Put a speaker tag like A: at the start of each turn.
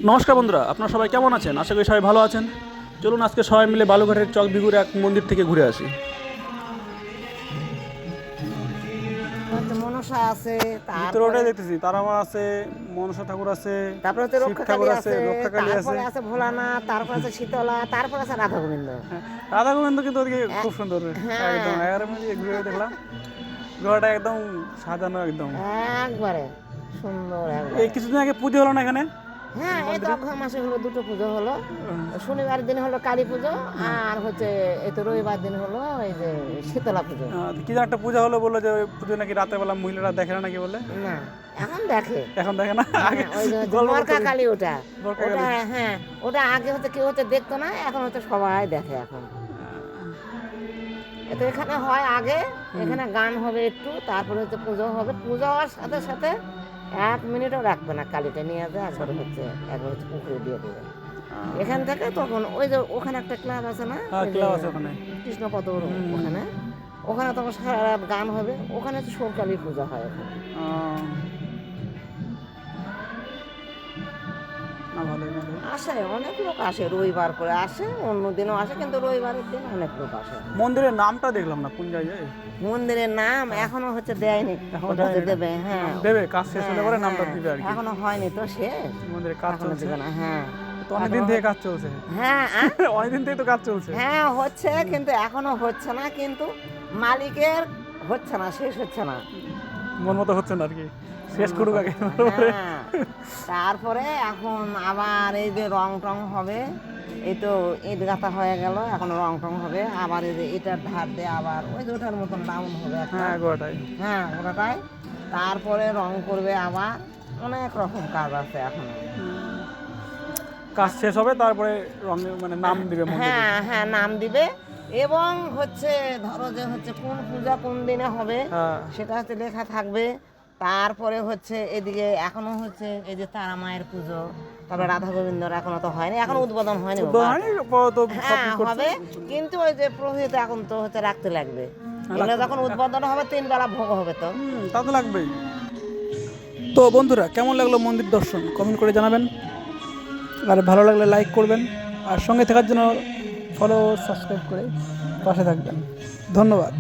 A: নমস্কার বন্ধুরা, আপনারা সবাই কেমন আছেন? আশা করি সবাই ভালো আছেন। চলুন আজকে সবাই মিলে বালুঘাটের চকবিগুর এক মন্দির থেকে ঘুরে আসি।
B: মনসা আছে,
A: ভিতরে ওটাই দেখতেছি, তারামা আছে, মনসা ঠাকুর আছে,
B: তারপরে হচ্ছে
A: শিব
B: রক্ষাকালী
A: ঠাকুর
B: আছে,
A: রক্ষাকালী আছে,
B: তারপরে আছে ভোলানাথ, তারপরে আছে শীতলা, তারপরে আছে রাধা গোবিন্দ।
A: রাধা গোবিন্দ কিন্তু ওদিকে খুব সুন্দর,
B: হ্যাঁ।
A: একদম 11 মিনিট ঘুরে দেখলাম ঘোড়াটা একদম সাজানো একদম
B: একবারে সুন্দর একবারে।
A: এই কিছুদিন আগে পুজো হলো না এখানে?
B: হ্যাঁ, এই তো অঘ্রাণ মাসে হলো দুটো পুজো হলো। শনিবার দিন হলো কালী পুজো, আর হচ্ছে এই তো রবিবার দিন হলো এই যে শীতলা পুজো।
A: কি যেন একটা পূজা হলো, বললো যে ওই পুজো নাকি রাতের বেলা মহিলারা দেখে না নাকি বলে?
B: না, এখন দেখে,
A: এখন দেখে না, আগে
B: ওই যে বরকা কালী ওটা, ওটা হ্যাঁ, ওটা আগে হচ্ছে কেউ হচ্ছে দেখতো না, এখন হচ্ছে সবাই দেখে এখন। তো এখানে হয় আগে, এখানে গান হবে একটু, তারপরে হচ্ছে পুজো হবে। পুজো হওয়ার সাথে সাথে 1 মিনিটও রাখবে না, কালীটা নিয়ে যায় একবার হচ্ছে পুকুরে দিয়ে দেবে। এখান থেকে তখন ওই যে ওখানে একটা ক্লাব আছে না, কৃষ্ণপদ, ওখানে তখন সারা রাত গান হবে। ওখানে হচ্ছে সরকারি পূজা হয় এখন। আসে অনেক লোক আসে, রবিবার করে আসে, অন্য দিনও আসে, কিন্তু রবিবারের দিন অনেক লোক আসে।
A: মন্দিরের নামটা দেখলাম না কোন জায়গায়।
B: মন্দিরের নাম এখনো হচ্ছে দেয়নি, দেবে। হ্যাঁ,
A: দেবে, কাজ শেষ হলে পরে নামটা দিবে আর কি।
B: এখনো হয়নি তো, সে
A: মন্দিরের কাজ চলছে
B: না। হ্যাঁ,
A: তো অনেকদিন থেকে কাজ চলছে।
B: হ্যাঁ,
A: অনেকদিন থেকে তো কাজ চলছে।
B: হ্যাঁ হচ্ছে, কিন্তু এখনো হচ্ছে না, কিন্তু মালিকের হচ্ছে না, শেষ হচ্ছে না,
A: মন মতো হচ্ছে না আর কি, শেষ করুক আগে।
B: হ্যাঁ, তারপরে এখন আবার এই যে রং টং হবে, এই তো ইট গাঁথা হয়ে গেল, এখন রং টং হবে আবার, এই যে এটার ধার দিয়ে আবার ওই যে ওটার মতন ডাউন হবে একটা।
A: হ্যাঁ, গোটাই।
B: হ্যাঁ, ওটাই। তারপরে রং করবে আবার, অনেক রকম কাজ আছে এখন।
A: কাজ শেষ হবে তারপরে রং, মানে নাম দিবে মন্দিরে।
B: হ্যাঁ হ্যাঁ, নাম দিবে, এবং হচ্ছে ধরো যে হচ্ছে কোন পূজা কোন দিনে হবে সেটা হচ্ছে লেখা থাকবে। তারপরে হচ্ছে এদিকে এখনো হচ্ছে এই যে তারা মায়ের পুজো, তারপরে রাধা গোবিন্দর এখনো তো হয়নি, এখনো উদ্বোধন হয়নি। হ্যাঁ হবে, কিন্তু ওই যে প্রভৃতি এখন তো হচ্ছে রাখতে লাগবে। এগুলো যখন উদ্বোধন হবে 3 বেলা ভোগ হবে, তো
A: তা তো লাগবেই। তো বন্ধুরা, কেমন লাগলো মন্দির দর্শন কমেন্ট করে জানাবেন, আর ভালো লাগলে লাইক করবেন, আর সঙ্গে থাকার জন্য ফলো সাবস্ক্রাইব করে পাশে থাকবেন। ধন্যবাদ।